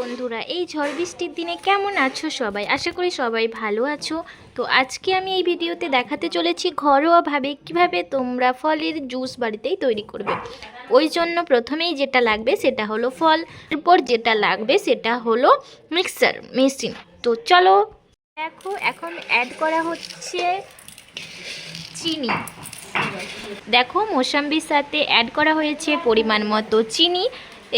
বন্ধুরা, এই ঝড় বৃষ্টির দিনে কেমন আছো সবাই? আশা করি সবাই ভালো আছো। তো আজকে আমি এই ভিডিওতে দেখাতে চলেছি ঘরোয়াভাবে কিভাবে তোমরা ফলের জুস বাড়িতেই তৈরি করবে। ওই জন্য প্রথমেই যেটা লাগবে সেটা হলো ফল, এরপর যেটা লাগবে সেটা হলো মিক্সার মেশিন। তো চলো দেখো, এখন অ্যাড করা হচ্ছে চিনি। দেখো, মোসাম্বির সাথে অ্যাড করা হয়েছে পরিমাণ মতো চিনি।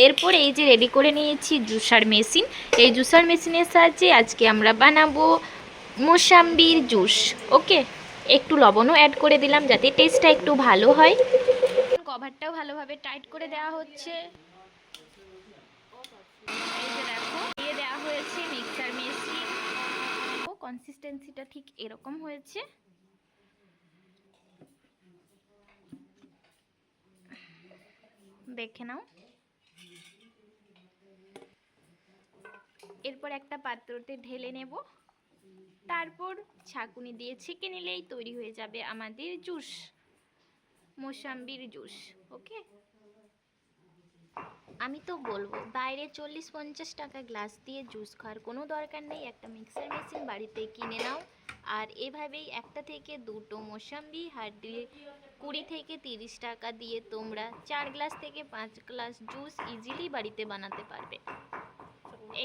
এরপর এই যে রেডি করে নিয়েছি জুসার মেশিন। এই জুসার মেশিনের সাহায্যে আজকে আমরা বানাবো মোসাম্বির জুস। ওকে, একটু লবণও অ্যাড করে দিলাম যাতে টেস্টটা একটু ভালো হয়। কভারটাও ভালোভাবে টাইট করে দেওয়া হচ্ছে। এই যে দেখো, দিয়ে দেওয়া হয়েছে মিক্সার মেশিন। কনসিস্টেন্সিটা ঠিক এরকম হয়েছে। দেখে নাও। এরপর একটা পাত্রতে ঢেলে নেব, তারপর ছাঁকুনি দিয়ে ছেঁকে নিলেই তৈরি হয়ে যাবে আমাদের জুস, মোসাম্বির জুস। ওকে, আমি তো বলবো বাইরে 40-50 টাকা গ্লাস দিয়ে জুস খাওয়ার কোনো দরকার নেই। একটা মিক্সার মেশিন বাড়িতে কিনে নাও, আর এভাবেই একটা থেকে দুটো মোসাম্বি হার্ডলি 20 থেকে 30 টাকা দিয়ে তোমরা 4 গ্লাস থেকে 5 গ্লাস জুস ইজিলি বাড়িতে বানাতে পারবে।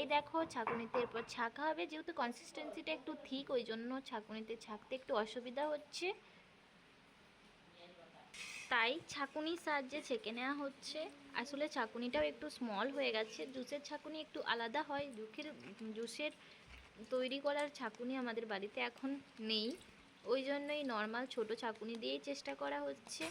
এই দেখো, ছাঁকুনিতে এরপর ছাঁকা হবে। যেহেতু কনসিস্টেন্সিটা একটু ঠিক, ওই জন্য ছাঁকুনিতে ছাঁকতে একটু অসুবিধা হচ্ছে, তাই ছাঁকুনির সাহায্যে ছেঁকে নেওয়া হচ্ছে। আসলে ছাঁকুনিটাও একটু স্মল হয়ে গেছে। জুসের ছাঁকুনি একটু আলাদা হয়, জুসের তৈরি করার ছাঁকুনি আমাদের বাড়িতে এখন নেই, ওই জন্যই নর্মাল ছোট ছাঁকুনি দিয়েই চেষ্টা করা হচ্ছে।